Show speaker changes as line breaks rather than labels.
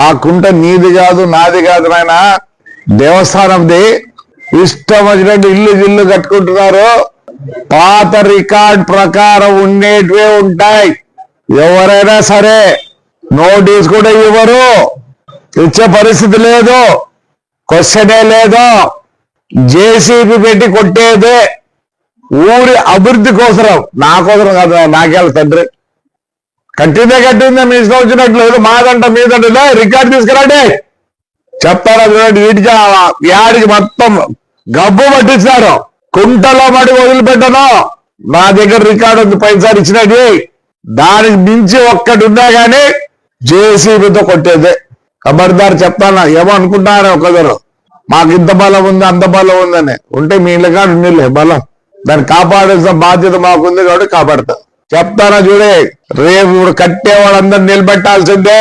ఆ కుంట నీది కాదు నాది కాదు నాయన, దేవస్థానంది. ఇష్టం వచ్చినట్టు ఇల్లు కట్టుకుంటున్నారు. పాత రికార్డ్ ప్రకారం ఉండేటివే ఉంటాయి. ఎవరైనా సరే నోటీస్ కూడా ఇవ్వరు, ఇచ్చే పరిస్థితి లేదు, క్వశ్చనే లేదు. జేసీబీ పెట్టి కొట్టేదే ఊరి అభివృద్ధి కోసరం, నా కోసరం కాదు. నాకేళ్ళ తండ్రి కట్టిందే మీ ఇష్టం వచ్చినట్లు. లేదు మాదంట మీదంట, రికార్డు తీసుకురండి చెప్తారా చూడండి. వీటికి యాడికి మొత్తం గబ్బు పట్టిస్తారు. కుంటలో మడి వదిలిపెట్టను. నా దగ్గర రికార్డు ఉంది పైసారి ఇచ్చినది. దానికి మించి ఒక్కటి ఉన్నా కానీ జేసీబీతో కొట్టేదే. ఖబర్దారు చెప్తాను. ఏమో అనుకుంటాను ఒకరు, మాకు ఇంత బలం ఉంది అంత బలం ఉందని. ఉంటే మీ ఇళ్ళ కాదు ఉండలే బలం, దాన్ని కాపాడాల్సిన బాధ్యత మాకుంది కాబట్టి కాపాడతా. చెప్తానా చూడే, రేపు ఇప్పుడు కట్టే వాళ్ళందరూ నిలబెట్టాల్సిందే.